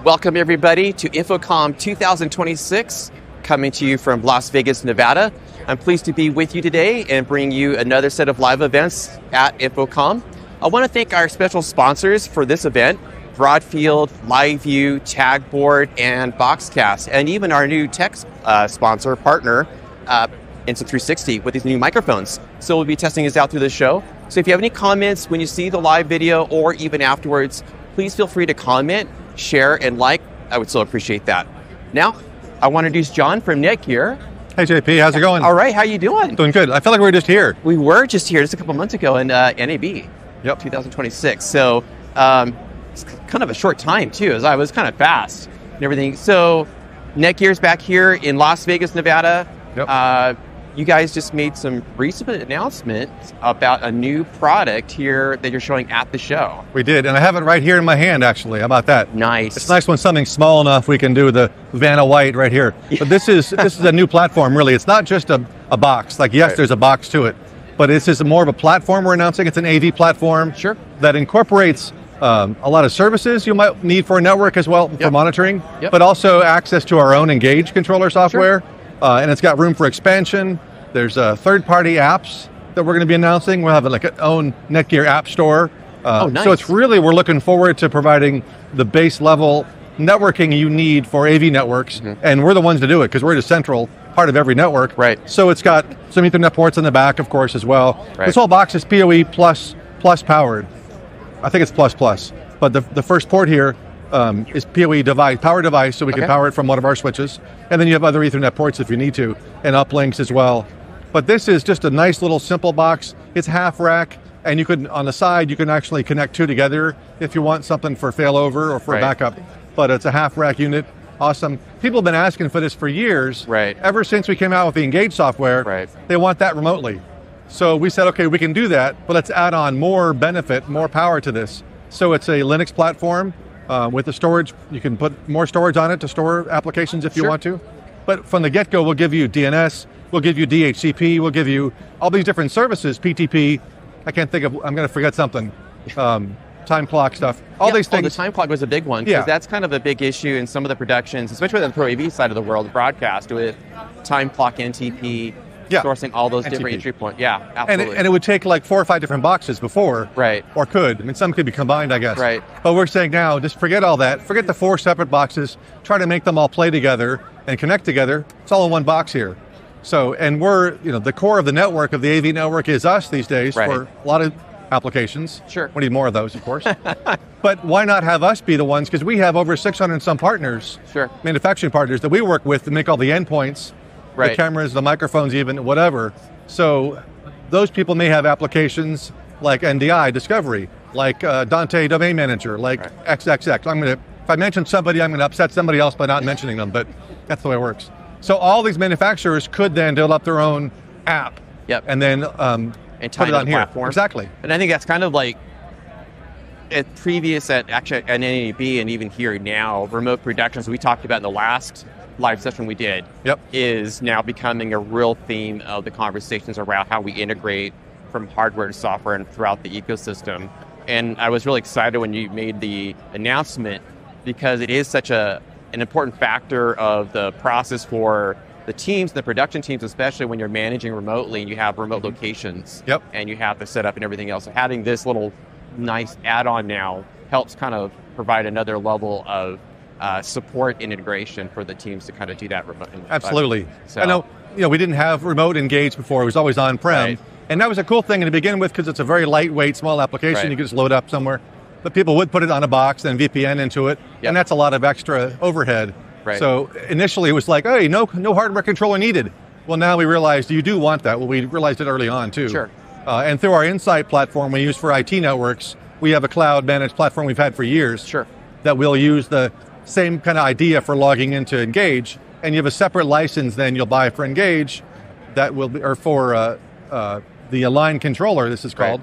Welcome everybody to InfoComm 2026, coming to you from Las Vegas, Nevada. I'm pleased to be with you today and bring you another set of live events at InfoComm. I want to thank our special sponsors for this event, Broadfield, LiveU, Tagboard, and Boxcast, and even our new tech sponsor, partner, Insta360, with these new microphones. So we'll be testing this out through the show. So if you have any comments when you see the live video or even afterwards, please feel free to comment, share, and like. I would still appreciate that. Now, I want to introduce John from Netgear. Hey JP, how's it going? All right, how you doing? Doing good. I feel like we were just here. We were just here just a couple months ago in NAB, 2026. So it's kind of a short time too, as I was kind of fast and everything. So Netgear's back here in Las Vegas, Nevada. Yep. You guys just made some recent announcements about a new product here that you're showing at the show. We did, and I have it right here in my hand, actually. How about that? Nice. It's nice when something's small enough we can do the Vanna White right here. But this is a new platform, really. It's not just a box. Like, yes, There's a box to it, but this is more of a platform we're announcing. It's an AV platform that incorporates a lot of services you might need for a network as well, for monitoring, but also access to our own Engage controller software. And it's got room for expansion. There's third-party apps that we're going to be announcing. We'll have like an own Netgear app store. Nice. So it's really, we're looking forward to providing the base level networking you need for AV networks. And we're the ones to do it because we're the central part of every network. Right. So it's got some Ethernet ports in the back, of course, as well. Right. This whole box is PoE plus powered. I think it's plus. But the first port here is PoE device, power device, so we can power it from one of our switches. And then you have other Ethernet ports if you need to, and uplinks as well. But this is just a nice little simple box. It's half rack, and you could, on the side, you can actually connect two together if you want something for failover or for backup. But it's a half rack unit. Awesome. People have been asking for this for years. Ever since we came out with the Engage software, they want that remotely. So we said, okay, we can do that, but let's add on more benefit, more power to this. So it's a Linux platform. With the storage, you can put more storage on it to store applications if you want to. But from the get-go, we'll give you DNS, we'll give you DHCP, we'll give you all these different services, PTP. I can't think of, I'm going to forget something. Time clock stuff, all these things. The time clock was a big one, because that's kind of a big issue in some of the productions, especially with the Pro AV side of the world, broadcast with time clock, NTP, sourcing all those different entry points. Yeah, absolutely. And it would take like 4 or 5 different boxes before. Or could. I mean, some could be combined, I guess. But we're saying now, just forget all that. Forget the 4 separate boxes. Try to make them all play together and connect together. It's all in one box here. So, and we're, the core of the network, of the AV network, is us these days for a lot of applications. We need more of those, of course. But why not have us be the ones? Because we have over 600 and some partners, manufacturing partners that we work with to make all the endpoints. The cameras, the microphones even, whatever. So those people may have applications like NDI, Discovery, like Dante Domain Manager, like XXX. If I mention somebody, I'm going to upset somebody else by not mentioning them, but that's the way it works. So all these manufacturers could then develop their own app and then put it on here. Platform. Exactly. And I think that's kind of like at previous, at NAB and even here now, remote productions we talked about in the last live session we did is now becoming a real theme of the conversations around how we integrate from hardware to software and throughout the ecosystem. And I was really excited when you made the announcement because it is such an important factor of the process for the teams, the production teams, especially when you're managing remotely and you have remote locations and you have the setup and everything else. So having this little nice add-on now helps kind of provide another level of support and integration for the teams to kind of do that remotely. Absolutely. So, I know, we didn't have remote Engage before. It was always on-prem. And that was a cool thing to begin with because it's a very lightweight, small application. You can just load up somewhere. But people would put it on a box and VPN into it. And that's a lot of extra overhead. So initially it was like, hey, no hardware controller needed. Well, now we realized you do want that. Well, we realized it early on too. And through our Insight platform we use for IT networks, we have a cloud-managed platform we've had for years that will use the same kind of idea for logging into Engage, and you have a separate license then you'll buy for Engage that will be, or for the Align controller, this is called.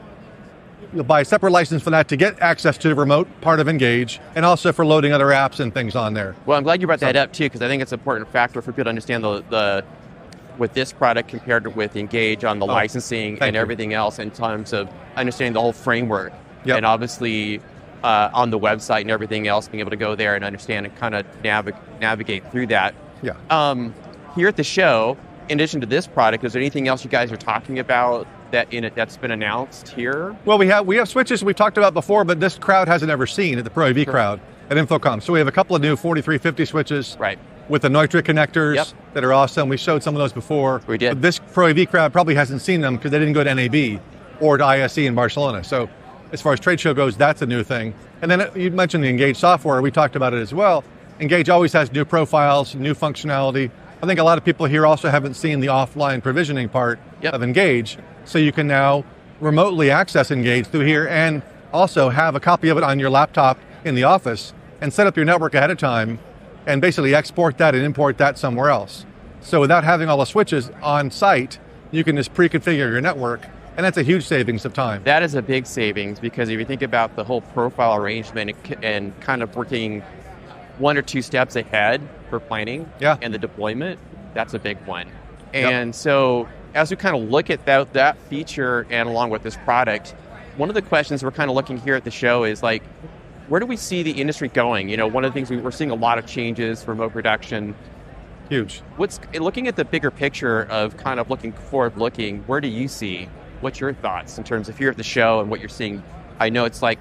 You'll buy a separate license for that to get access to the remote part of Engage, and also for loading other apps and things on there. Well, I'm glad you brought that up too, because I think it's an important factor for people to understand the with this product compared with Engage on the licensing and everything else in terms of understanding the whole framework. And obviously, on the website and everything else, being able to go there and understand and kind of navigate through that. Yeah. Here at the show, in addition to this product, is there anything else you guys are talking about that's been announced here? Well, we have switches we talked about before, but this crowd hasn't ever seen at the Pro AV crowd at InfoComm. So we have a couple of new 4350 switches with the Neutrik connectors that are awesome. We showed some of those before. We did. But this Pro AV crowd probably hasn't seen them because they didn't go to NAB or to ISE in Barcelona. So as far as trade show goes, that's a new thing. And then you mentioned the Engage software. We talked about it as well. Engage always has new profiles, new functionality. I think a lot of people here also haven't seen the offline provisioning part of Engage. So you can now remotely access Engage through here and also have a copy of it on your laptop in the office and set up your network ahead of time and basically export that and import that somewhere else. So without having all the switches on site, you can just pre-configure your network, and that's a huge savings of time. That is a big savings, because if you think about the whole profile arrangement and kind of working one or two steps ahead for planning and the deployment, that's a big one. And so as we kind of look at that feature and along with this product, one of the questions we're kind of looking here at the show is like, where do we see the industry going? You know, one of the things we're seeing a lot of changes, remote production. Huge. Looking at the bigger picture of kind of looking forward looking, where do you see? What's your thoughts in terms of here at the show and what you're seeing? I know it's like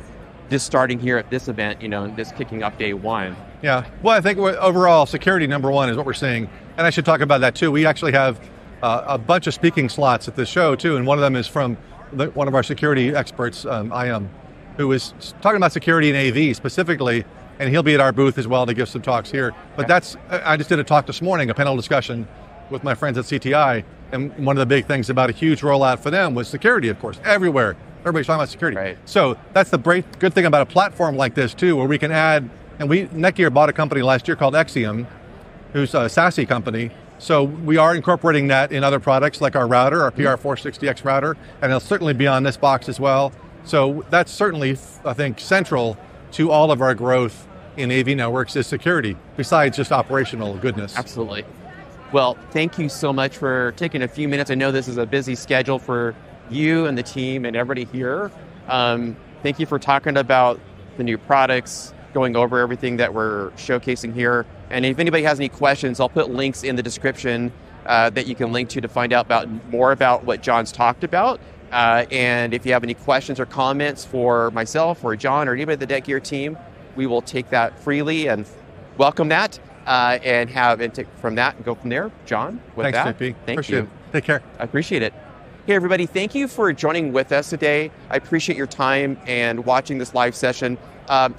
this starting here at this event, you know, and this kicking up day one. Yeah, well, I think overall security number one is what we're seeing. And I should talk about that too. We actually have a bunch of speaking slots at the show too. And one of them is from one of our security experts, IM, who is talking about security in AV specifically. And he'll be at our booth as well to give some talks here. But I just did a talk this morning, a panel discussion with my friends at CTI. And one of the big things about a huge rollout for them was security, of course, everywhere. Everybody's talking about security. Right. So that's the good thing about a platform like this too, where we can add, and Netgear bought a company last year called Exium, who's a SASE company. So we are incorporating that in other products like our router, our PR460X router, and it'll certainly be on this box as well. So that's certainly, I think, central to all of our growth in AV networks is security, besides just operational goodness. Absolutely. Well, thank you so much for taking a few minutes. I know this is a busy schedule for you and the team and everybody here. Thank you for talking about the new products, going over everything that we're showcasing here. And if anybody has any questions, I'll put links in the description that you can link to find out more about what John's talked about. And if you have any questions or comments for myself or John or anybody at the Netgear team, we will take that freely and welcome that and take from that and go from there. John, with that, JP. Thank you. Take care. I appreciate it. Hey everybody, thank you for joining with us today. I appreciate your time and watching this live session.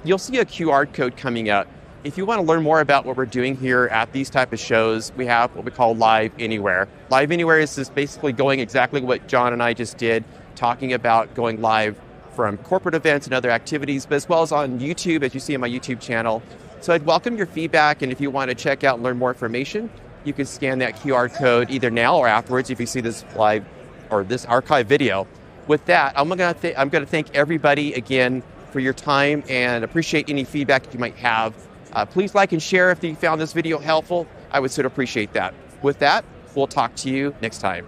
You'll see a QR code coming up. If you want to learn more about what we're doing here at these type of shows, we have what we call Live Anywhere. Live Anywhere is just basically going exactly what John and I just did, talking about going live from corporate events and other activities, but as well as on YouTube, as you see on my YouTube channel. So I'd welcome your feedback, and if you want to check out and learn more information, you can scan that QR code either now or afterwards if you see this live or this archive video. With that, I'm going to thank everybody again for your time and appreciate any feedback that you might have. Please like and share if you found this video helpful. I would sort of appreciate that. With that, we'll talk to you next time.